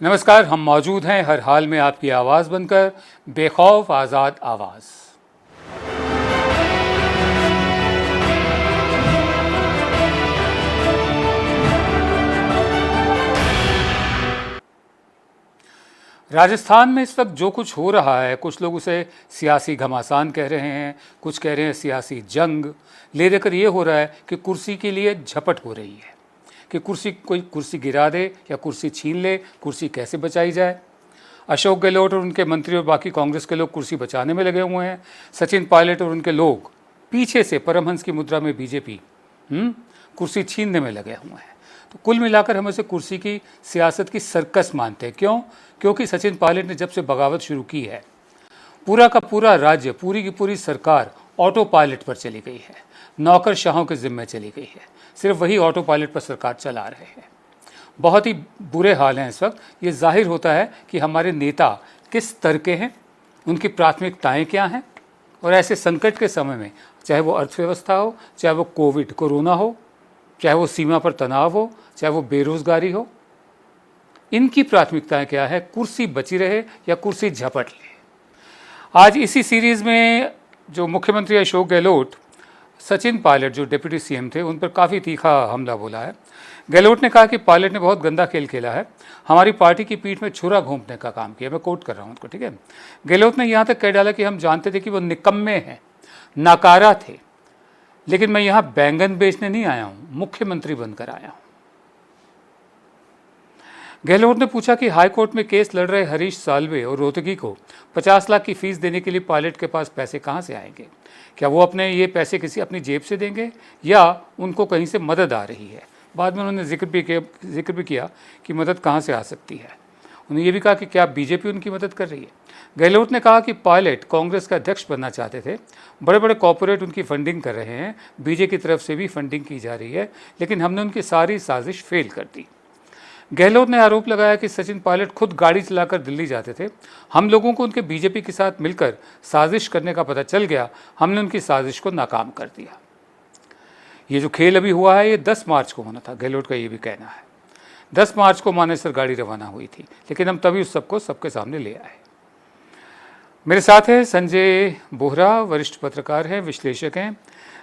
नमस्कार, हम मौजूद हैं हर हाल में आपकी आवाज़ बनकर, बेखौफ आज़ाद आवाज़। राजस्थान में इस वक्त जो कुछ हो रहा है, कुछ लोग उसे सियासी घमासान कह रहे हैं, कुछ कह रहे हैं सियासी जंग ले लेकर ये हो रहा है कि कुर्सी के लिए झपट हो रही है कि कोई कुर्सी गिरा दे या कुर्सी छीन ले, कुर्सी कैसे बचाई जाए। अशोक गहलोत और उनके मंत्री और बाकी कांग्रेस के लोग कुर्सी बचाने में लगे हुए हैं। सचिन पायलट और उनके लोग पीछे से परमहंस की मुद्रा में बीजेपी कुर्सी छीनने में लगे हुए हैं। तो कुल मिलाकर हम इसे कुर्सी की सियासत की सर्कस मानते हैं। क्यों? क्योंकि सचिन पायलट ने जब से बगावत शुरू की है, पूरा का पूरा राज्य, पूरी की पूरी सरकार ऑटो पायलट पर चली गई है, नौकरशाहों के जिम्मे चली गई है। सिर्फ वही ऑटो पायलट पर सरकार चला रहे हैं। बहुत ही बुरे हाल हैं इस वक्त। ये जाहिर होता है कि हमारे नेता किस स्तर के हैं, उनकी प्राथमिकताएं क्या हैं, और ऐसे संकट के समय में, चाहे वो अर्थव्यवस्था हो, चाहे वो कोरोना हो, चाहे वो सीमा पर तनाव हो, चाहे वो बेरोजगारी हो, इनकी प्राथमिकताएं क्या है? कुर्सी बची रहे या कुर्सी झपट ले। आज इसी सीरीज में जो मुख्यमंत्री अशोक गहलोत, सचिन पायलट जो डिप्टी सीएम थे, उन पर काफ़ी तीखा हमला बोला है। गहलोत ने कहा कि पायलट ने बहुत गंदा खेल खेला है, हमारी पार्टी की पीठ में छुरा घोंपने का काम किया। मैं कोट कर रहा हूं उनको, ठीक है। गहलोत ने यहाँ तक कह डाला कि हम जानते थे कि वो निकम्मे हैं, नाकारा थे, लेकिन मैं यहाँ बैंगन बेचने नहीं आया हूँ, मुख्यमंत्री बनकर आया हूँ। गहलोत ने पूछा कि हाईकोर्ट में केस लड़ रहे हरीश साल्वे और रोहतगी को 50 लाख की फीस देने के लिए पायलट के पास पैसे कहाँ से आएंगे? क्या वो अपने ये पैसे किसी अपनी जेब से देंगे या उनको कहीं से मदद आ रही है? बाद में उन्होंने जिक्र भी किया कि मदद कहाँ से आ सकती है। उन्होंने ये भी कहा कि क्या बीजेपी उनकी मदद कर रही है? गहलोत ने कहा कि पायलट कांग्रेस का अध्यक्ष बनना चाहते थे, बड़े बड़े कॉरपोरेट उनकी फंडिंग कर रहे हैं, बीजेपी की तरफ से भी फंडिंग की जा रही है, लेकिन हमने उनकी सारी साजिश फेल कर दी। गहलोत ने आरोप लगाया कि सचिन पायलट खुद गाड़ी चलाकर दिल्ली जाते थे, हम लोगों को उनके बीजेपी के साथ मिलकर साजिश करने का पता चल गया, हमने उनकी साजिश को नाकाम कर दिया। ये जो खेल अभी हुआ है, ये 10 मार्च को होना था, गहलोत का ये भी कहना है। 10 मार्च को मानेसर गाड़ी रवाना हुई थी, लेकिन हम तभी उस सबको सबके सामने ले आए। मेरे साथ है संजय बोहरा, वरिष्ठ पत्रकार हैं, विश्लेषक हैं।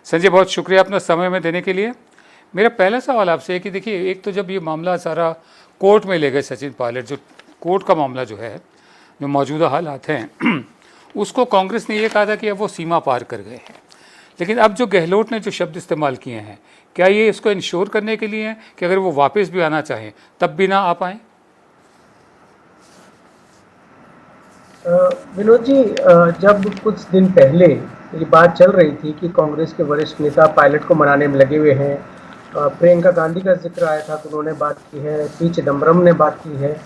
संजय, बहुत शुक्रिया अपना समय में देने के लिए। मेरा पहला सवाल आपसे है कि देखिए, एक तो जब ये मामला सारा कोर्ट में ले गए सचिन पायलट, जो कोर्ट का मामला जो है, जो मौजूदा हालात हैं उसको कांग्रेस ने ये कहा था कि अब वो सीमा पार कर गए हैं, लेकिन अब जो गहलोत ने जो शब्द इस्तेमाल किए हैं, क्या ये इसको इंश्योर करने के लिए है कि अगर वो वापस भी आना चाहें तब भी ना आ पाएँ? विनोद जी, जब कुछ दिन पहले ये बात चल रही थी कि कांग्रेस के वरिष्ठ नेता पायलट को मनाने में लगे हुए हैं, प्रियंका गांधी का जिक्र आया था तो उन्होंने बात की है, पी चिदम्बरम ने बात की है,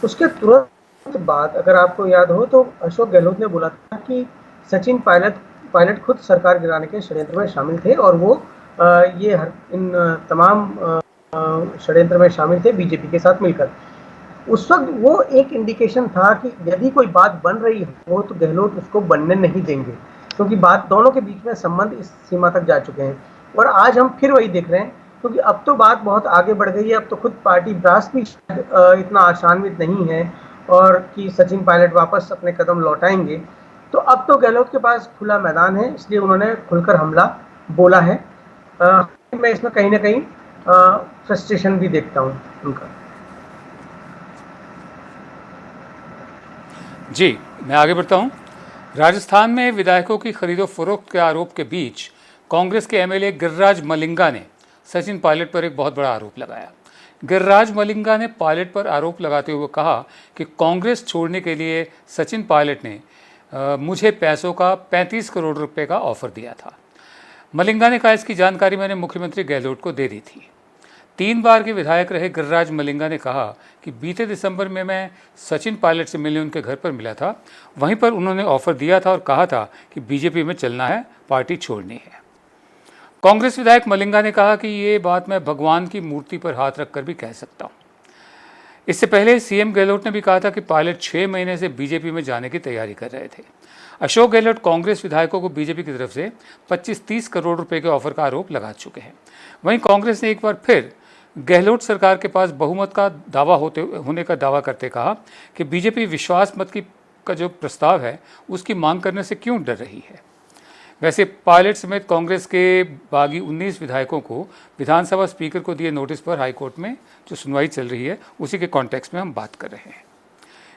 उसके तुरंत बाद अगर आपको याद हो तो अशोक गहलोत ने बोला था कि सचिन पायलट खुद सरकार गिराने के षड्यंत्र में शामिल थे और वो इन तमाम षड्यंत्र में शामिल थे बीजेपी के साथ मिलकर। उस वक्त वो एक इंडिकेशन था कि यदि कोई बात बन रही हो तो गहलोत उसको बनने नहीं देंगे, क्योंकि बात दोनों के बीच में संबंध इस सीमा तक जा चुके हैं। और आज हम फिर वही देख रहे हैं, क्योंकि अब तो बात बहुत आगे बढ़ गई है। अब तो खुद पार्टी ब्रास भी इतना आशान्वित नहीं है और कि सचिन पायलट वापस अपने कदम लौटाएंगे। तो अब तो गहलोत के पास खुला मैदान है, इसलिए उन्होंने खुलकर हमला बोला है। मैं इसमें कहीं ना कहीं फ्रस्ट्रेशन भी देखता हूँ उनका। जी, मैं आगे बढ़ता हूँ। राजस्थान में विधायकों की खरीदो फरोख्त के आरोप के बीच कांग्रेस के एमएलए गिरिराज मलिंगा ने सचिन पायलट पर एक बहुत बड़ा आरोप लगाया। गिरिराज मलिंगा ने पायलट पर आरोप लगाते हुए कहा कि कांग्रेस छोड़ने के लिए सचिन पायलट ने मुझे पैसों का 35 करोड़ रुपए का ऑफर दिया था। मलिंगा ने कहा, इसकी जानकारी मैंने मुख्यमंत्री गहलोत को दे दी थी। 3 बार के विधायक रहे गिरिराज मलिंगा ने कहा कि बीते दिसंबर में मैं सचिन पायलट से मिलने उनके घर पर मिला था, वहीं पर उन्होंने ऑफर दिया था और कहा था कि बीजेपी में चलना है, पार्टी छोड़नी है। कांग्रेस विधायक मलिंगा ने कहा कि ये बात मैं भगवान की मूर्ति पर हाथ रखकर भी कह सकता हूँ। इससे पहले सीएम गहलोत ने भी कहा था कि पायलट 6 महीने से बीजेपी में जाने की तैयारी कर रहे थे। अशोक गहलोत कांग्रेस विधायकों को बीजेपी की तरफ से 25-30 करोड़ रुपए के ऑफर का आरोप लगा चुके हैं। वहीं कांग्रेस ने एक बार फिर गहलोत सरकार के पास बहुमत का दावा होने का दावा करते कहा कि बीजेपी विश्वास मत का जो प्रस्ताव है उसकी मांग करने से क्यों डर रही है। वैसे पायलट समेत कांग्रेस के बागी 19 विधायकों को विधानसभा स्पीकर को दिए नोटिस पर हाईकोर्ट में जो सुनवाई चल रही है उसी के कॉन्टेक्स्ट में हम बात कर रहे हैं।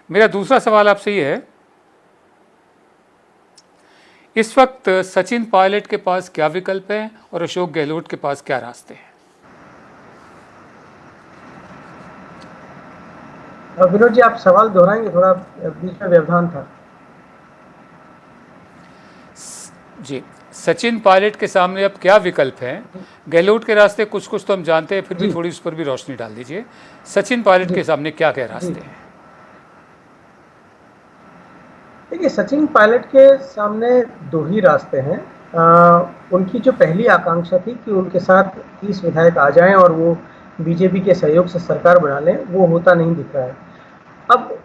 मेरा दूसरा सवाल आपसे ये है, इस वक्त सचिन पायलट के पास क्या विकल्प है और अशोक गहलोत के पास क्या रास्ते हैं? विनोद जी, आप सवाल दोहराएंगे, थोड़ा बीच में व्यवधान था। जी, सचिन पायलट के सामने अब क्या विकल्प हैं? गहलोत के रास्ते कुछ कुछ तो हम जानते हैं, फिर भी थोड़ी उस पर भी रोशनी डाल दीजिए। सचिन पायलट के सामने क्या क्या रास्ते हैं? देखिए, सचिन पायलट के सामने दो ही रास्ते हैं। उनकी जो पहली आकांक्षा थी कि उनके साथ 30 विधायक आ जाएं और वो बीजेपी के सहयोग से सरकार बना लें, वो होता नहीं दिख रहा है। अब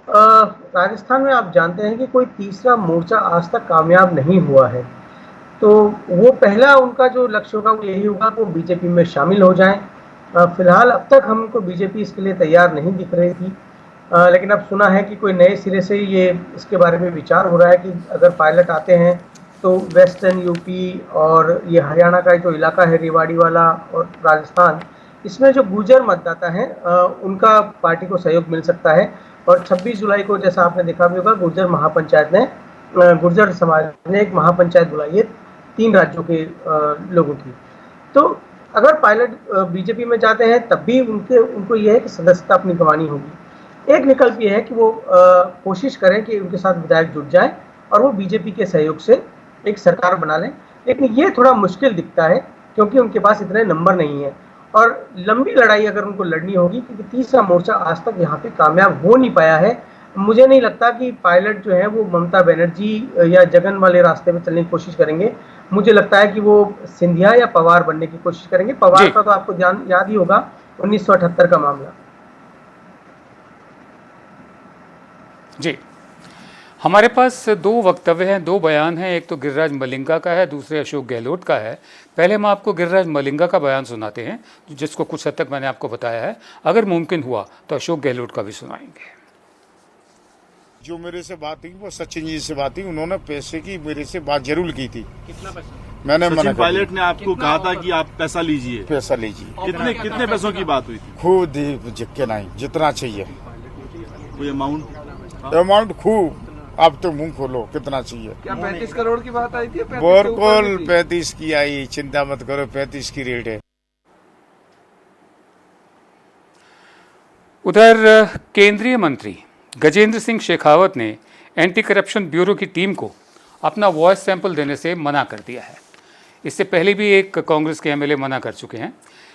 राजस्थान में आप जानते हैं कि कोई तीसरा मोर्चा आज तक कामयाब नहीं हुआ है, तो वो पहला उनका जो लक्ष्य होगा वो यही होगा कि वो बीजेपी में शामिल हो जाएं। फिलहाल अब तक हमको बीजेपी इसके लिए तैयार नहीं दिख रही थी, लेकिन अब सुना है कि कोई नए सिरे से ये इसके बारे में विचार हो रहा है कि अगर पायलट आते हैं तो वेस्टर्न यूपी और ये हरियाणा का जो इलाका है रेवाड़ी वाला और राजस्थान, इसमें जो गुर्जर मतदाता हैं उनका पार्टी को सहयोग मिल सकता है। और 26 जुलाई को जैसा आपने देखा भी होगा, गुर्जर समाज ने एक महापंचायत बुलाई है 3 राज्यों के लोगों की। तो अगर पायलट बीजेपी में जाते हैं तब भी उनको यह है कि सदस्यता अपनी गंवानी होगी। एक विकल्प ये है कि वो कोशिश करें कि उनके साथ विधायक जुट जाएं और वो बीजेपी के सहयोग से एक सरकार बना लें, लेकिन ये थोड़ा मुश्किल दिखता है क्योंकि उनके पास इतने नंबर नहीं है और लंबी लड़ाई अगर उनको लड़नी होगी, क्योंकि तीसरा मोर्चा आज तक यहाँ पे कामयाब हो नहीं पाया है। मुझे नहीं लगता कि पायलट जो है वो ममता बनर्जी या जगन वाले रास्ते पे चलने की कोशिश करेंगे। मुझे लगता है कि वो सिंधिया या पवार बनने की कोशिश करेंगे। पवार का तो आपको याद ही होगा 1978 का मामला। जी, हमारे पास दो वक्तव्य हैं, दो बयान हैं। एक तो गिरिराज मलिंगा का है, दूसरे अशोक गहलोत का है। पहले हम आपको गिरिराज मलिंगा का बयान सुनाते हैं जिसको कुछ हद तक मैंने आपको बताया है। अगर मुमकिन हुआ तो अशोक गहलोत का भी सुनाएंगे। जो मेरे से बात हुई वो सचिन जी से बात हुई, उन्होंने पैसे की मेरे से बात जरूर की थी। कितना पैसा? मैंने सचिन पायलट ने आपको कहा था कि आप पैसा लीजिए। पैसा लीजिए। कितने पैसों की बात हुई थी? खूब जिक्के नहीं, जितना चाहिए कोई अमाउंट खूब। अब तो मुंह खोलो, कितना चाहिए? क्या 35 करोड़ की बात आई थी? बिल्कुल 35 की आई, चिंता मत करो, 35 की रेट है। उधर केंद्रीय मंत्री गजेंद्र सिंह शेखावत ने एंटी करप्शन ब्यूरो की टीम को अपना वॉइस सैंपल देने से मना कर दिया है। इससे पहले भी एक कांग्रेस के एमएलए मना कर चुके हैं।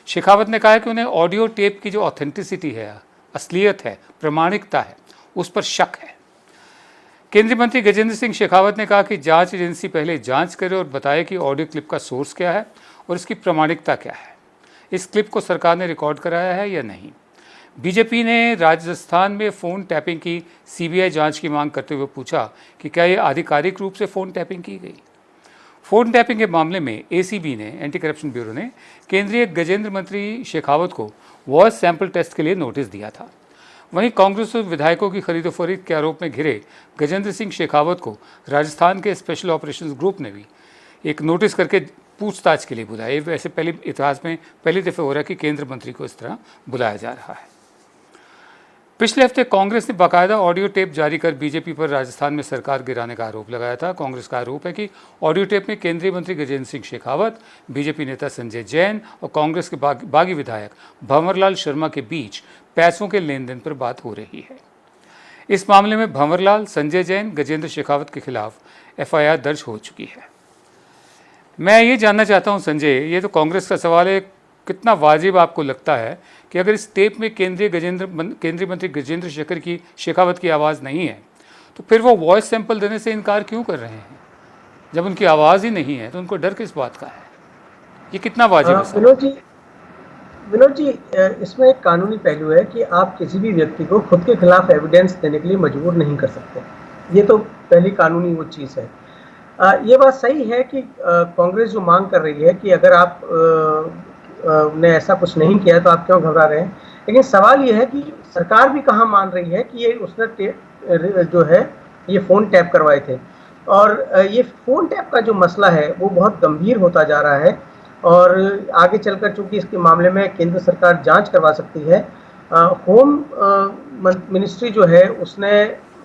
शेखावत ने कहा कि उन्हें ऑडियो टेप की जो ऑथेंटिसिटी है, असलियत है, प्रामाणिकता है, उस पर शक है। केंद्रीय मंत्री गजेंद्र सिंह शेखावत ने कहा कि जांच एजेंसी पहले जांच करे और बताए कि ऑडियो क्लिप का सोर्स क्या है और इसकी प्रामाणिकता क्या है। इस क्लिप को सरकार ने रिकॉर्ड कराया है या नहीं। बीजेपी ने राजस्थान में फ़ोन टैपिंग की सीबीआई जांच की मांग करते हुए पूछा कि क्या ये आधिकारिक रूप से फ़ोन टैपिंग की गई। फ़ोन टैपिंग के मामले में एसीबी ने, एंटी करप्शन ब्यूरो ने, केंद्रीय गजेंद्र मंत्री शेखावत को वॉइस सैंपल टेस्ट के लिए नोटिस दिया था। वहीं कांग्रेस विधायकों की खरीदोफरोख्त के आरोप में घिरे गजेंद्र सिंह शेखावत को राजस्थान के स्पेशल ऑपरेशंस ग्रुप ने भी एक नोटिस करके पूछताछ के लिए बुलाया। वैसे पहले इतिहास में पहली दफ़े हो रहा है कि केंद्र मंत्री को इस तरह बुलाया जा रहा है। पिछले हफ्ते कांग्रेस ने बाकायदा ऑडियो टेप जारी कर बीजेपी पर राजस्थान में सरकार गिराने का आरोप लगाया था। कांग्रेस का आरोप है कि ऑडियो टेप में केंद्रीय मंत्री गजेंद्र सिंह शेखावत, बीजेपी नेता संजय जैन और कांग्रेस के बागी विधायक भंवरलाल शर्मा के बीच पैसों के लेन देन पर बात हो रही है। इस मामले में भंवरलाल, संजय जैन, गजेंद्र शेखावत के खिलाफ एफआईआर दर्ज हो चुकी है। मैं ये जानना चाहता हूँ संजय, ये तो कांग्रेस का सवाल है, कितना वाजिब आपको लगता है कि अगर इस टेप में केंद्रीय मंत्री गजेंद्र शेखावत की आवाज़ नहीं है तो फिर वो वॉइस सैंपल देने से इनकार क्यों कर रहे हैं? जब उनकी आवाज़ ही नहीं है तो उनको डर किस बात का है? ये कितना वाजिब है? विनोद जी, इसमें एक कानूनी पहलू है कि आप किसी भी व्यक्ति को खुद के खिलाफ एविडेंस देने के लिए मजबूर नहीं कर सकते। ये तो पहली कानूनी वो चीज़ है। ये बात सही है कि कांग्रेस जो मांग कर रही है कि अगर आप ने ऐसा कुछ नहीं किया तो आप क्यों घबरा रहे हैं। लेकिन सवाल ये है कि सरकार भी कहाँ मान रही है कि ये उसने जो है ये फ़ोन टैप करवाए थे। और ये फ़ोन टैप का जो मसला है वो बहुत गंभीर होता जा रहा है और आगे चलकर चूँकि इसके मामले में केंद्र सरकार जांच करवा सकती है। होम मिनिस्ट्री जो है उसने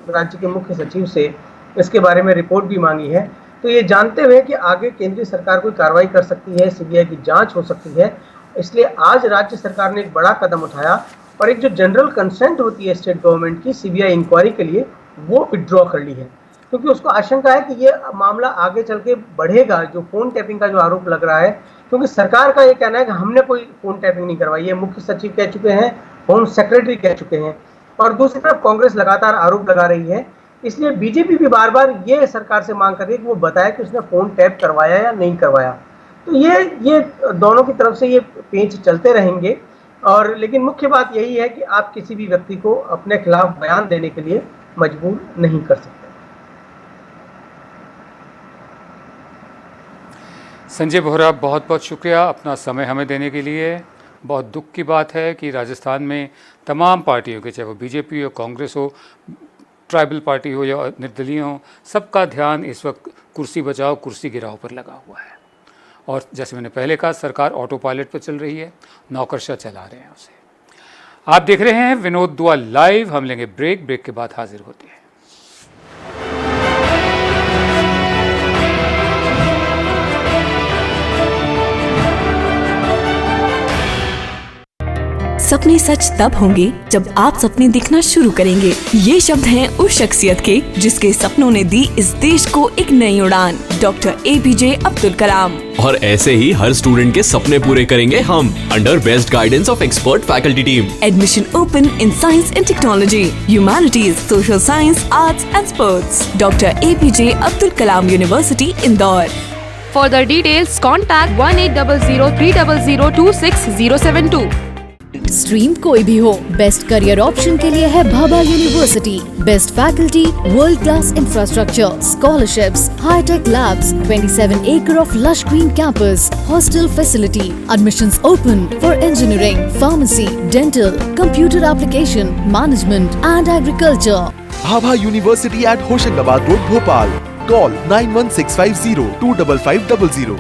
राज्य के मुख्य सचिव से इसके बारे में रिपोर्ट भी मांगी है। तो ये जानते हुए कि आगे केंद्रीय सरकार कोई कार्रवाई कर सकती है, सीबीआई की जांच हो सकती है, इसलिए आज राज्य सरकार ने एक बड़ा कदम उठाया और एक जो जनरल कंसेंट होती है स्टेट गवर्नमेंट की सीबीआई इंक्वायरी के लिए वो विड्रॉ कर ली है, क्योंकि उसको आशंका है कि ये मामला आगे चल के बढ़ेगा। जो फोन टैपिंग का जो आरोप लग रहा है, क्योंकि सरकार का ये कहना है कि हमने कोई फोन टैपिंग नहीं करवाई है, मुख्य सचिव कह चुके हैं, होम सेक्रेटरी कह चुके हैं, और दूसरी तरफ कांग्रेस लगातार आरोप लगा रही है। इसलिए बीजेपी भी बार बार ये सरकार से मांग कर रही है कि वो बताए कि उसने फोन टैप करवाया या नहीं करवाया। तो ये दोनों की तरफ से ये पेंच चलते रहेंगे। और लेकिन मुख्य बात यही है कि आप किसी भी व्यक्ति को अपने खिलाफ बयान देने के लिए मजबूर नहीं कर सकते। संजय बोहरा, बहुत बहुत शुक्रिया अपना समय हमें देने के लिए। बहुत दुख की बात है कि राजस्थान में तमाम पार्टियों के, चाहे वो बीजेपी हो, कांग्रेस हो, ट्राइबल पार्टी हो या निर्दलीय हो, सबका ध्यान इस वक्त कुर्सी बचाओ कुर्सी गिराओ पर लगा हुआ है। और जैसे मैंने पहले कहा, सरकार ऑटो पायलट पर चल रही है, नौकरशाह चला रहे हैं उसे। आप देख रहे हैं विनोद दुआ लाइव। हम लेंगे ब्रेक के बाद हाजिर होते हैं। सपने सच तब होंगे जब आप सपने दिखना शुरू करेंगे। ये शब्द हैं उस शख्सियत के जिसके सपनों ने दी इस देश को एक नई उड़ान, डॉक्टर एपीजे अब्दुल कलाम। और ऐसे ही हर स्टूडेंट के सपने पूरे करेंगे हम, under best guidance of expert faculty team. Admission open in science and technology, humanities, social science, arts and sports. Doctor APJ Abdul Kalam university, Indore. For the details, contact 180030026072। Stream कोई भी हो, बेस्ट करियर ऑप्शन के लिए है Bhabha university. Best faculty, world class infrastructure, scholarships, high tech labs, 27 acre of lush green campus, hostel facility, admissions open for engineering, pharmacy, dental, computer application, management and agriculture. Bhabha university at Hoshangabad road, Bhopal. Call 9165025500।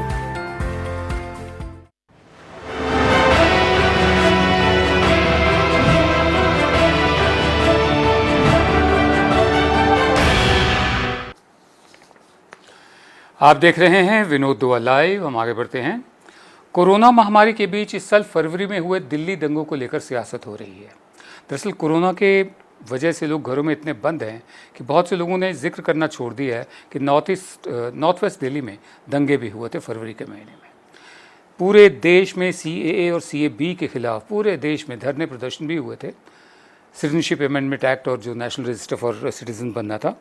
आप देख रहे हैं विनोद दुआ live. हम आगे बढ़ते हैं। Corona महामारी के बीच इस साल फरवरी में हुए दिल्ली दंगों को लेकर सियासत हो रही है। दरअसल कोरोना के वजह से लोग घरों में इतने बंद हैं कि बहुत से लोगों ने जिक्र करना छोड़ दिया है कि नॉर्थ वेस्ट दिल्ली में दंगे भी हुए थे फरवरी के महीने में। पूरे देश में CAA और CAB के खिलाफ पूरे देश में धरने प्रदर्शन भी हुए थे। सिटीजनशिप अमेंडमेंट एक्ट और जो नेशनल रजिस्टर फॉर सिटीजन बनना था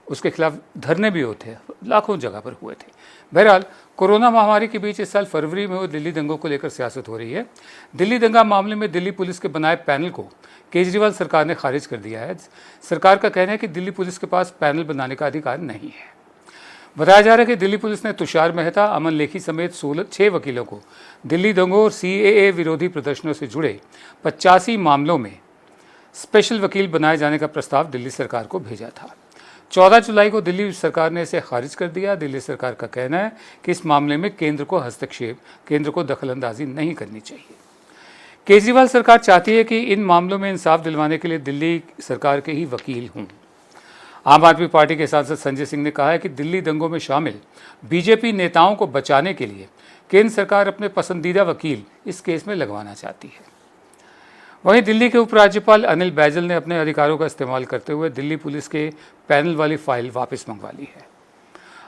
उसके खिलाफ धरने भी होते, लाखों जगह पर हुए थे। बहरहाल कोरोना महामारी के बीच इस साल फरवरी में हुए दिल्ली दंगों को लेकर सियासत हो रही है। दिल्ली दंगा मामले में दिल्ली पुलिस के बनाए पैनल को केजरीवाल सरकार ने खारिज कर दिया है। सरकार का कहना है कि दिल्ली पुलिस के पास पैनल बनाने का अधिकार नहीं है। बताया जा रहा है कि दिल्ली पुलिस ने तुषार मेहता, अमन लेखी समेत 6 वकीलों को दिल्ली दंगों और CAA विरोधी प्रदर्शनों से जुड़े 85 मामलों में स्पेशल वकील बनाए जाने का प्रस्ताव दिल्ली सरकार को भेजा था। 14 जुलाई को दिल्ली सरकार ने इसे खारिज कर दिया। दिल्ली सरकार का कहना है कि इस मामले में केंद्र को हस्तक्षेप, केंद्र को दखलंदाजी नहीं करनी चाहिए। केजरीवाल सरकार चाहती है कि इन मामलों में इंसाफ दिलवाने के लिए दिल्ली सरकार के ही वकील हों। आम आदमी पार्टी के सांसद संजय सिंह ने कहा है कि दिल्ली दंगों में शामिल बीजेपी नेताओं को बचाने के लिए केंद्र सरकार अपने पसंदीदा वकील इस केस में लगवाना चाहती है। वहीं दिल्ली के उपराज्यपाल अनिल बैजल ने अपने अधिकारों का इस्तेमाल करते हुए दिल्ली पुलिस के पैनल वाली फाइल वापस मंगवा ली है।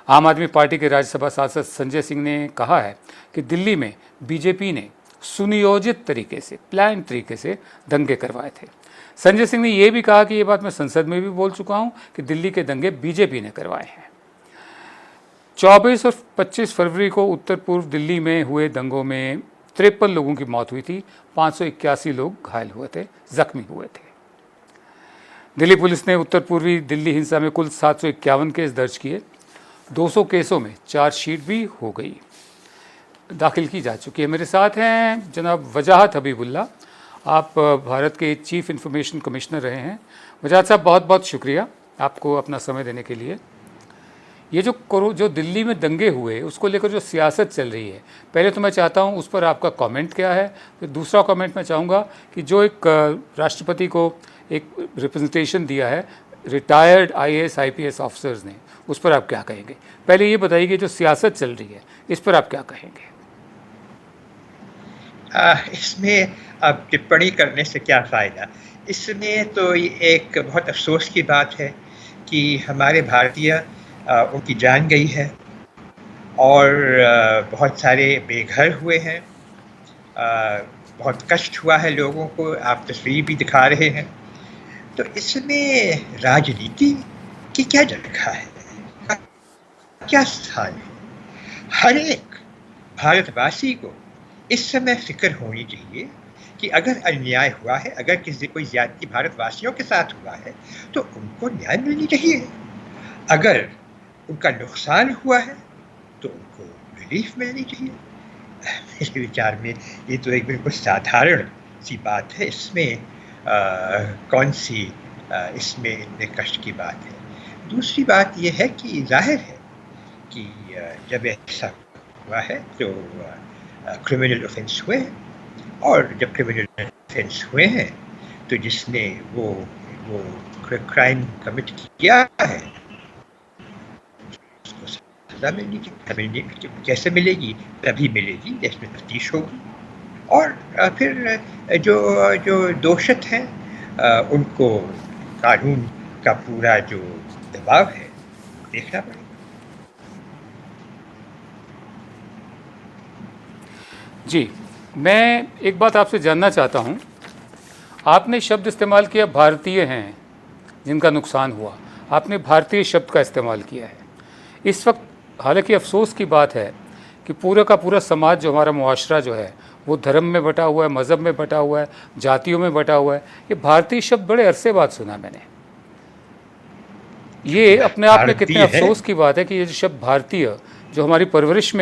आम आदमी पार्टी के राज्यसभा सांसद संजय सिंह ने कहा है कि दिल्ली में बीजेपी ने सुनियोजित तरीके से, प्लान तरीके से दंगे करवाए थे। संजय सिंह ने यह भी कहा कि ये बात मैं संसद में भी बोल चुका हूं कि दिल्ली के दंगे बीजेपी ने करवाए हैं। 24 और 25 फरवरी को उत्तर पूर्व दिल्ली में हुए दंगों में 53 लोगों की मौत हुई थी, 581 लोग घायल हुए थे, जख्मी हुए थे। दिल्ली पुलिस ने उत्तर पूर्वी दिल्ली हिंसा में कुल 751 केस दर्ज किए। 200 केसों में चार्जशीट भी हो गई। दाखिल की जा चुकी है। मेरे साथ हैं जनाब वजाहत हबीबुल्ला, आप भारत के चीफ इंफॉर्मेशन कमिश्नर रहे हैं। वजाहत साहब, बहुत बहुत शुक्रिया आपको अपना समय देने के लिए। ये जो दिल्ली में दंगे हुए उसको लेकर जो सियासत चल रही है, पहले तो मैं चाहता हूँ उस पर आपका कमेंट क्या है। फिर दूसरा कमेंट मैं चाहूँगा कि जो एक राष्ट्रपति को एक रिप्रेजेंटेशन दिया है रिटायर्ड IAS IPS ऑफिसर्स ने, उस पर आप क्या कहेंगे। पहले ये बताइए कि जो सियासत चल रही है इस पर आप क्या कहेंगे। इसमें अब टिप्पणी करने से क्या फ़ायदा। इसमें तो ये एक बहुत अफसोस की बात है कि हमारे भारतीय उनकी जान गई है और बहुत सारे बेघर हुए हैं। बहुत कष्ट हुआ है लोगों को, आप तस्वीर भी दिखा रहे हैं। तो इसमें राजनीति की क्या जगह है, क्या स्थान है। हर एक भारतवासी को इस समय फिक्र होनी चाहिए कि अगर अन्याय हुआ है, अगर किसी कोई ज्यादती भारतवासियों के साथ हुआ है तो उनको न्याय मिलनी चाहिए। अगर उनका नुकसान हुआ है तो उनको रिलीफ मिलनी चाहिए। मेरे विचार में ये तो एक बिल्कुल साधारण सी बात है। इसमें कौन सी इसमें इतने कष्ट की बात है। दूसरी बात ये है कि जाहिर है कि जब ऐसा हुआ है तो क्रिमिनल ऑफेंस हुए हैं, और जब क्रिमिनल ऑफेंस हुए हैं तो जिसने वो क्राइम कमिट किया है उसको सजा मिलनी चाहिए। कैसे मिलेगी, तभी मिलेगी जिसमें तफ्तीश होगी, और फिर जो दोषित हैं उनको कानून का पूरा जो दबाव है देखना पड़ेगा। जी, मैं एक बात आपसे जानना चाहता हूँ। आपने शब्द इस्तेमाल किया भारतीय हैं जिनका नुकसान हुआ, आपने भारतीय शब्द का इस्तेमाल किया है। इस वक्त हालांकि अफसोस की बात है कि पूरा का पूरा समाज, जो हमारा मुआशरा जो है वो धर्म में बटा हुआ है, मज़हब में बटा हुआ है, जातियों में बटा हुआ है। ये भारतीय शब्द बड़े अरसे बाद सुना मैंने। ये अपने आप में कितने अफसोस की बात है कि ये जो शब्द भारतीय जो हमारी परवरिश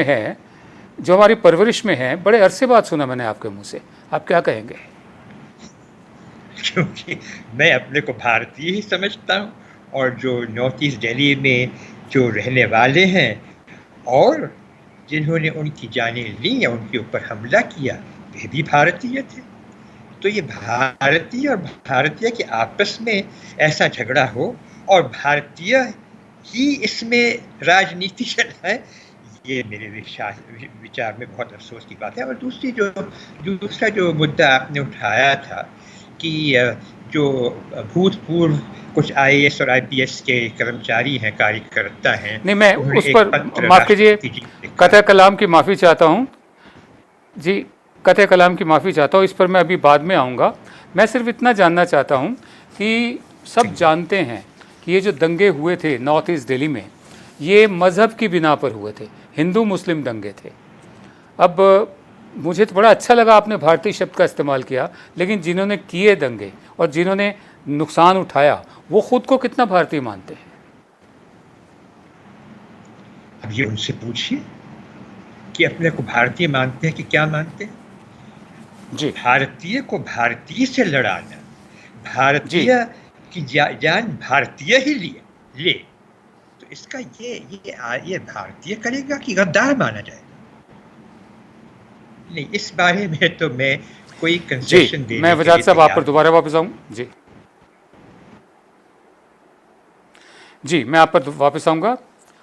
में है बड़े अरसे बाद सुना मैंने आपके मुंह से। आप क्या कहेंगे। क्योंकि मैं अपने को भारतीय ही समझता हूँ, और जो नॉर्थ ईस्ट दिल्ली में जो रहने वाले हैं और जिन्होंने उनकी जानें ली या उनके ऊपर हमला किया वे भी भारतीय थे। तो ये भारतीय और भारतीय के आपस में ऐसा झगड़ा हो और भारतीय ही इसमें राजनीति चलाए, ये मेरे विचार में बहुत अफसोस की बात है। और दूसरा जो मुद्दा आपने उठाया था कि जो भूतपूर्व कुछ IAS और IPS के कर्मचारी हैं, कार्यकर्ता हैं, नहीं, मैं उस पर माफ़ कीजिए, कतई कलाम की माफ़ी चाहता हूँ जी, कतई कलाम की माफ़ी चाहता हूँ। इस पर मैं अभी बाद में आऊँगा। मैं सिर्फ इतना जानना चाहता हूँ कि सब जानते हैं कि ये जो दंगे हुए थे नॉर्थ ईस्ट दिल्ली में, ये मज़हब की बिना पर हुए थे, हिंदू मुस्लिम दंगे थे। अब मुझे तो बड़ा अच्छा लगा आपने भारतीय शब्द का इस्तेमाल किया, लेकिन जिन्होंने किए दंगे और जिन्होंने नुकसान उठाया वो खुद को कितना भारतीय मानते हैं। अब ये उनसे पूछिए कि अपने को भारतीय मानते हैं कि क्या मानते हैं। जी, भारतीय को भारतीय से लड़ाना, भारतीय की जान भारतीय ही ले तो इसका ये भारतीय करेगा कि गद्दार माना जाएगा। नहीं, इस बारे में तो मैं कोई कंसेशन देने मैं वजाहत साहब आप पर दोबारा वापस आऊँ। जी, मैं आप पर वापस आऊँगा।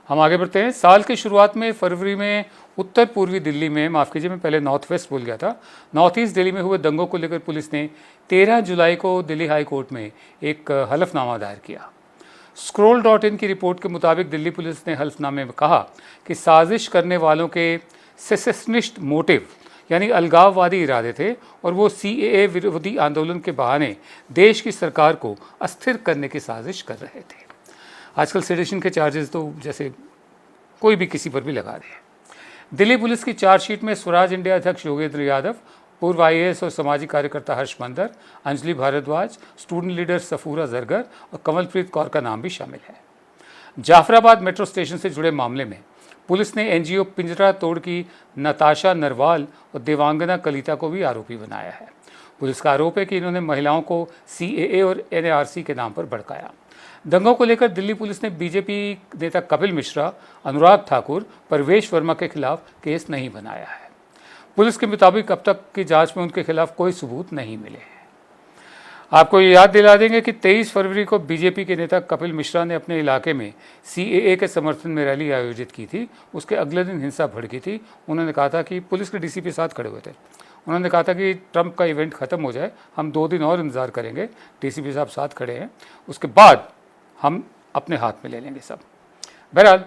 हम आगे बढ़ते हैं। साल की शुरुआत में फरवरी में उत्तर पूर्वी दिल्ली में, माफ़ कीजिए मैं पहले नॉर्थ वेस्ट बोल गया था, नॉर्थ ईस्ट दिल्ली में हुए दंगों को लेकर पुलिस ने 13 जुलाई को दिल्ली हाई कोर्ट में एक हलफनामा दायर किया। Scroll.in की रिपोर्ट के मुताबिक दिल्ली पुलिस ने हल्फनामे में कहा कि साजिश करने वालों के सेसेशनिस्ट मोटिव यानी अलगाववादी इरादे थे और वो CAA विरोधी आंदोलन के बहाने देश की सरकार को अस्थिर करने की साजिश कर रहे थे। आजकल सेडिशन के चार्जेस तो जैसे कोई भी किसी पर भी लगा दे। दिल्ली पुलिस की चार्जशीट में स्वराज इंडिया अध्यक्ष योगेंद्र यादव, पूर्व IAS और सामाजिक कार्यकर्ता हर्ष मंदर, अंजलि भारद्वाज, स्टूडेंट लीडर सफूरा जरगर और कमलप्रीत कौर का नाम भी शामिल है। जाफराबाद मेट्रो स्टेशन से जुड़े मामले में पुलिस ने एनजीओ पिंजरा तोड़ की नताशा नरवाल और देवांगना कलिता को भी आरोपी बनाया है। पुलिस का आरोप है कि इन्होंने महिलाओं को CAA और NARC के नाम पर भड़काया। दंगों को लेकर दिल्ली पुलिस ने बीजेपी नेता कपिल मिश्रा, अनुराग ठाकुर, परवेश वर्मा के खिलाफ केस नहीं बनाया है। पुलिस के मुताबिक अब तक की जांच में उनके खिलाफ कोई सबूत नहीं मिले हैं। आपको ये याद दिला देंगे कि 23 फरवरी को बीजेपी के नेता कपिल मिश्रा ने अपने इलाके में CAA के समर्थन में रैली आयोजित की थी। उसके अगले दिन हिंसा भड़की थी। उन्होंने कहा था कि पुलिस के DCP साथ खड़े हुए थे। उन्होंने कहा था कि ट्रंप का इवेंट ख़त्म हो जाए, हम 2 दिन और इंतज़ार करेंगे। DCP साहब साथ खड़े हैं, उसके बाद हम अपने हाथ में ले लेंगे सब। बहरहाल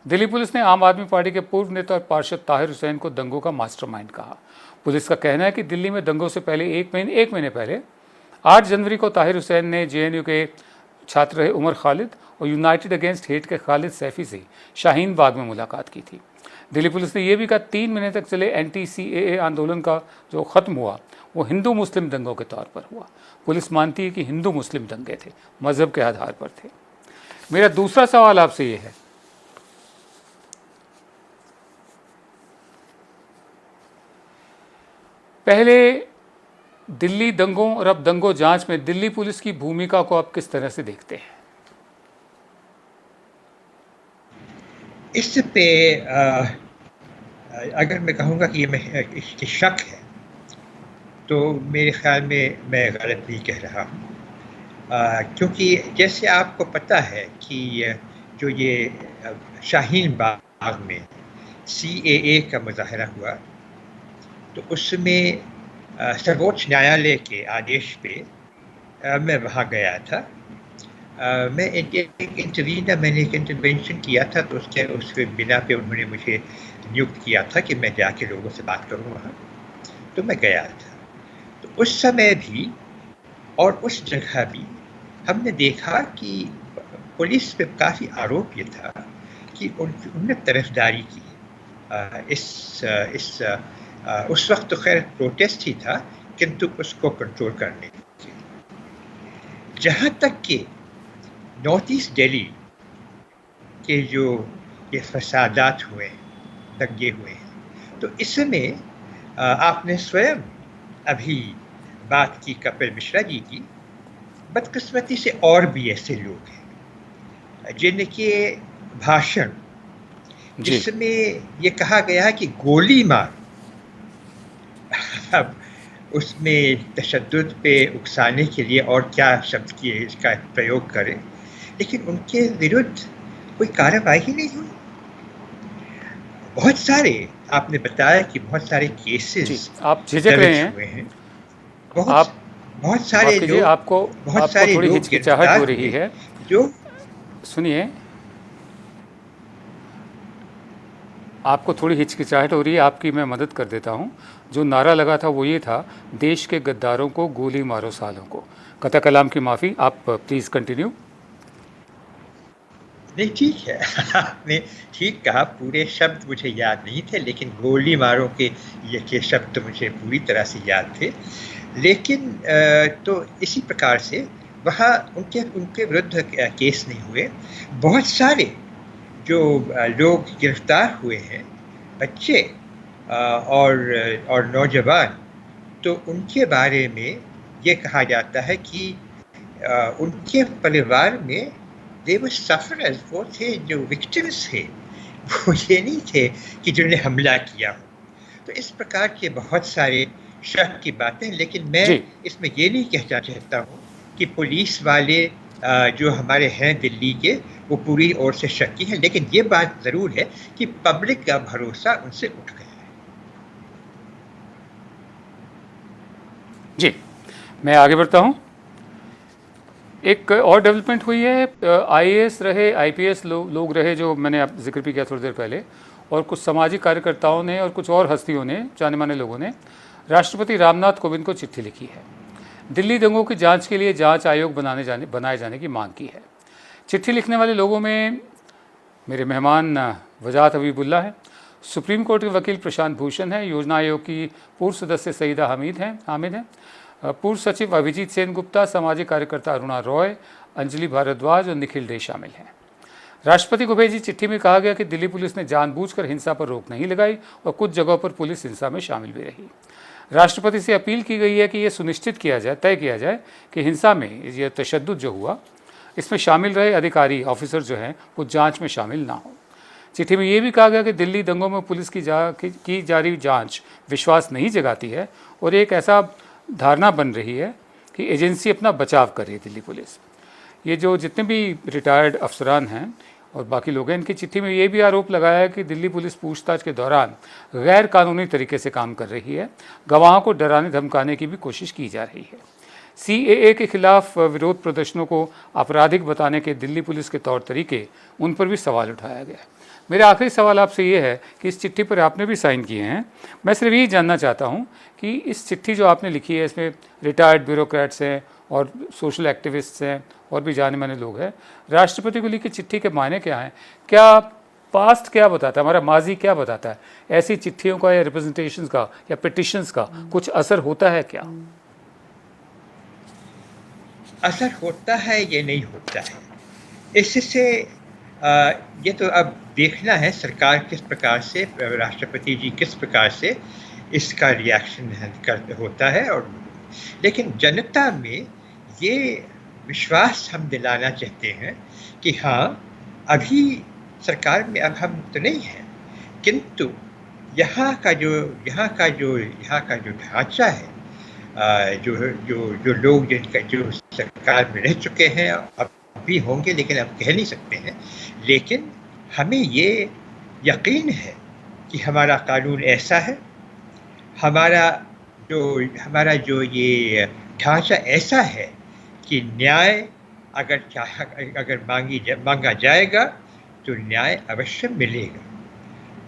दिल्ली पुलिस ने आम आदमी पार्टी के पूर्व नेता और पार्षद ताहिर हुसैन को दंगों का मास्टरमाइंड कहा। पुलिस का कहना है कि दिल्ली में दंगों से पहले एक महीने पहले 8 जनवरी को ताहिर हुसैन ने JNU के छात्र रहे उमर खालिद और यूनाइटेड अगेंस्ट हेट के खालिद सैफी से शाहीन बाग में मुलाकात की थी। दिल्ली पुलिस ने यह भी कहा 3 महीने तक चले anti-CAA आंदोलन का जो ख़त्म हुआ वो हिंदू मुस्लिम दंगों के तौर पर हुआ। पुलिस मानती है कि हिंदू मुस्लिम दंगे थे, मजहब के आधार पर थे। मेरा दूसरा सवाल आपसे ये है, पहले दिल्ली दंगों और अब दंगों जांच में दिल्ली पुलिस की भूमिका को आप किस तरह से देखते हैं? इस पे अगर मैं कहूँगा कि ये शक है तो मेरे ख्याल में मैं गलत नहीं कह रहा हूँ, क्योंकि जैसे आपको पता है कि जो ये शाहीन बाग में CAA का मुजाहरा हुआ तो उसमें सर्वोच्च न्यायालय के आदेश पे मैं वहाँ गया था। मैं एक इंटरवीनर, मैंने एक इंटरवेंशन किया था तो उसके बिना पे उन्होंने मुझे नियुक्त किया था कि मैं जाके लोगों से बात करूँ वहाँ, तो मैं गया था। तो उस समय भी और उस जगह भी हमने देखा कि पुलिस पे काफ़ी आरोप ये था कि उन्होंने तरफदारी की। उस वक्त तो खैर प्रोटेस्ट ही था, किंतु उसको कंट्रोल करने के लिए जहाँ तक कि नॉर्थ ईस्ट दिल्ली के जो ये फसादात हुए, दंगे हुए हैं, तो इसमें आपने स्वयं अभी बात की कपिल मिश्रा जी की। बदकिस्मती से और भी ऐसे लोग हैं जिनके भाषण जिसमें ये कहा गया है कि गोली मार, अब उसमें तशद्दुद पे उकसाने के लिए और क्या शब्द किए इसका प्रयोग करें, लेकिन उनके विरुद्ध कोई कार्रवाई ही नहीं हुई। बहुत सारे आपने बताया कि बहुत सारे केसेस आप झिझक रहे हैं, बहुत सारे लोग, बहुत सारे थोड़ी हिचकिचाहट हो रही है। जो सुनिए, आपको थोड़ी हिचकिचाहट हो रही है, आपकी मैं मदद कर देता हूँ। जो नारा लगा था वो ये था, देश के गद्दारों को गोली मारो सालों को। कथा कलाम की माफ़ी, आप प्लीज़ कंटिन्यू। नहीं, ठीक है, आपने ठीक कहा। पूरे शब्द मुझे याद नहीं थे, लेकिन गोली मारो के शब्द तो मुझे पूरी तरह से याद थे। लेकिन तो इसी प्रकार से वहाँ उनके विरुद्ध केस नहीं हुए। बहुत सारे जो लोग गिरफ्तार हुए हैं, बच्चे और नौजवान, तो उनके बारे में ये कहा जाता है कि उनके परिवार में दे वर सफरर्स, वो थे जो विक्टिम्स थे, वो ये नहीं थे कि जिन्होंने हमला किया हो। तो इस प्रकार के बहुत सारे शक की बातें, लेकिन मैं इसमें ये नहीं कहना चाहता हूँ कि पुलिस वाले जो हमारे हैं दिल्ली के, वो पूरी ओर से शक्की है। लेकिन ये बात ज़रूर है कि पब्लिक का भरोसा उनसे उठ गया है। जी, मैं आगे बढ़ता हूँ। एक और डेवलपमेंट हुई है, IAS रहे, IPS लोग रहे, जो मैंने आप जिक्र भी किया थोड़ी देर पहले, और कुछ सामाजिक कार्यकर्ताओं ने और कुछ और हस्तियों ने, जाने माने लोगों ने राष्ट्रपति रामनाथ कोविंद को चिट्ठी लिखी है। दिल्ली दंगों की जांच के लिए जांच आयोग बनाए जाने की मांग की है। चिट्ठी लिखने वाले लोगों में मेरे मेहमान वजाहत हबीबुल्ला है, सुप्रीम कोर्ट के वकील प्रशांत भूषण है, योजना आयोग की पूर्व सदस्य सईदा हामिद हैं, पूर्व सचिव अभिजीत सेन गुप्ता, सामाजिक कार्यकर्ता अरुणा रॉय, अंजलि भारद्वाज और निखिल डे शामिल हैं। राष्ट्रपति को भेजी चिट्ठी में कहा गया कि दिल्ली पुलिस ने जानबूझकर हिंसा पर रोक नहीं लगाई और कुछ जगहों पर पुलिस हिंसा में शामिल भी रही। राष्ट्रपति से अपील की गई है कि यह सुनिश्चित तय किया जाए कि हिंसा में यह तशद्दुद जो हुआ इसमें शामिल रहे अधिकारी ऑफिसर जो हैं वो जांच में शामिल ना हो। चिट्ठी में ये भी कहा गया कि दिल्ली दंगों में पुलिस की जारी जांच विश्वास नहीं जगाती है और एक ऐसा धारणा बन रही है कि एजेंसी अपना बचाव कर रही है दिल्ली पुलिस। ये जो जितने भी रिटायर्ड अफसरान हैं और बाकी लोग हैं, इनकी चिट्ठी में ये भी आरोप लगाया है कि दिल्ली पुलिस पूछताछ के दौरान गैर कानूनी तरीके से काम कर रही है, गवाहों को डराने धमकाने की भी कोशिश की जा रही है। CAA के खिलाफ विरोध प्रदर्शनों को आपराधिक बताने के दिल्ली पुलिस के तौर तरीके, उन पर भी सवाल उठाया गया। मेरा आखिरी सवाल आपसे ये है कि इस चिट्ठी पर आपने भी साइन किए हैं, मैं सिर्फ यही जानना चाहता हूँ कि इस चिट्ठी जो आपने लिखी है इसमें रिटायर्ड ब्यूरोक्रेट्स हैं और सोशल एक्टिविस्ट्स हैं और भी जाने माने लोग हैं, राष्ट्रपति को लिखी चिट्ठी के मायने क्या हैं? क्या पास्ट क्या बताता है, हमारा माजी क्या बताता है? ऐसी चिट्ठियों का या रिप्रेजेंटेशंस का या पिटिशंस का कुछ असर होता है क्या? असर होता है ये नहीं होता है, इससे ये तो अब देखना है सरकार किस प्रकार से, राष्ट्रपति जी किस प्रकार से इसका रिएक्शन होता है। और लेकिन जनता में ये विश्वास हम दिलाना चाहते हैं कि हाँ, अभी सरकार में अब हम तो नहीं हैं, किंतु यहाँ का जो ढांचा है, जो लोग जिनका जो सरकार में रह चुके हैं, अब भी होंगे लेकिन अब कह नहीं सकते हैं, लेकिन हमें ये यकीन है कि हमारा कानून ऐसा है, हमारा जो ये ढांचा ऐसा है कि न्याय अगर मांगा जाएगा तो न्याय अवश्य मिलेगा।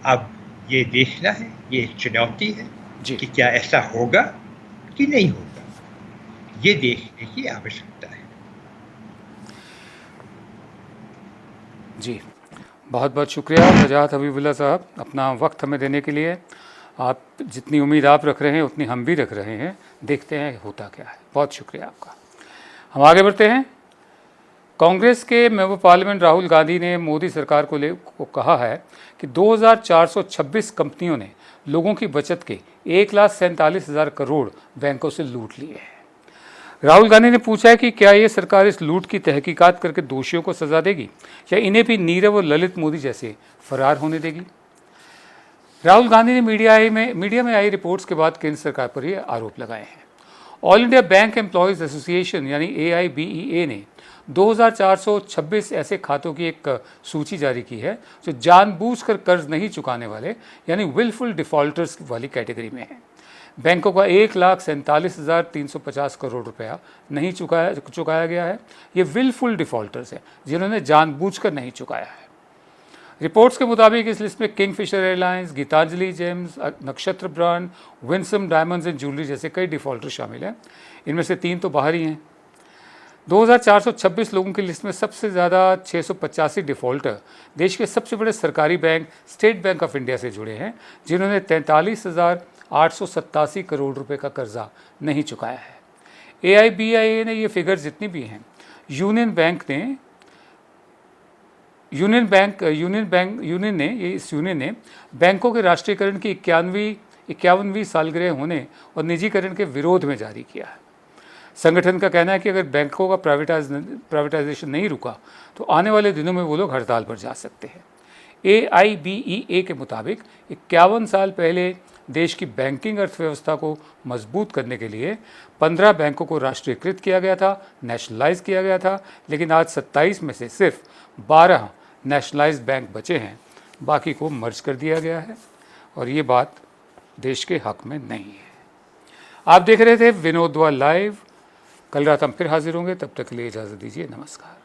अब ये देखना है, ये एक चुनौती है कि क्या ऐसा होगा कि नहीं होगा, ये देखने की आवश्यकता है। जी, बहुत बहुत शुक्रिया वजाहत हबीबुल्लाह साहब, अपना वक्त हमें देने के लिए। आप जितनी उम्मीद आप रख रहे हैं उतनी हम भी रख रहे हैं, देखते हैं होता क्या है। बहुत शुक्रिया आपका। हम आगे बढ़ते हैं। कांग्रेस के मेंबर पार्लियामेंट राहुल गांधी ने मोदी सरकार को कहा है कि 2426 कंपनियों ने लोगों की बचत के 1,47,000 करोड़ बैंकों से लूट लिए हैं। राहुल गांधी ने पूछा है कि क्या ये सरकार इस लूट की तहकीकात करके दोषियों को सजा देगी या इन्हें भी नीरव और ललित मोदी जैसे फरार होने देगी। राहुल गांधी ने मीडिया में आई रिपोर्ट्स के बाद केंद्र सरकार पर ये आरोप लगाए हैं। All India bank employees association यानी AIBEA ने 2426 ऐसे खातों की एक सूची जारी की है जो जानबूझकर कर्ज नहीं चुकाने वाले यानी विलफुल डिफॉल्टर्स वाली कैटेगरी में है। बैंकों का 1,47,350 करोड़ रुपया नहीं चुकाया गया है। ये विलफुल डिफॉल्टर्स हैं जिन्होंने जानबूझकर नहीं चुकाया है। रिपोर्ट्स के मुताबिक इस लिस्ट में किंगफिशर एयरलाइंस, गीतांजलि जेम्स, नक्षत्र brand, Winsome diamonds and jewellery जैसे कई डिफॉल्टर शामिल हैं। इनमें से 3 तो बाहर ही हैं। 2426 लोगों की लिस्ट में सबसे ज़्यादा 685 डिफ़ॉल्टर देश के सबसे बड़े सरकारी bank state bank of India से जुड़े हैं, जिन्होंने 43,887 करोड़ रुपए का कर्जा नहीं चुकाया है। AIBIA ने ये फिगर जितनी भी हैं, यूनियन ने बैंकों के राष्ट्रीयकरण की 51वीं सालगिरह होने और निजीकरण के विरोध में जारी किया है। संगठन का कहना है कि अगर बैंकों का प्राइवेटाइजेशन नहीं रुका तो आने वाले दिनों में वो लोग हड़ताल पर जा सकते हैं। AIBEA के मुताबिक 51 साल पहले देश की बैंकिंग अर्थव्यवस्था को मजबूत करने के लिए 15 बैंकों को राष्ट्रीयकृत किया गया था, नेशनलाइज किया गया था, लेकिन आज 27 में से सिर्फ 12 नेशनलाइज बैंक बचे हैं, बाकी को मर्ज कर दिया गया है और ये बात देश के हक में नहीं है। आप देख रहे थे विनोद द्वार लाइव। कल रात हम फिर हाजिर होंगे, तब तक के लिए इजाज़त दीजिए। नमस्कार।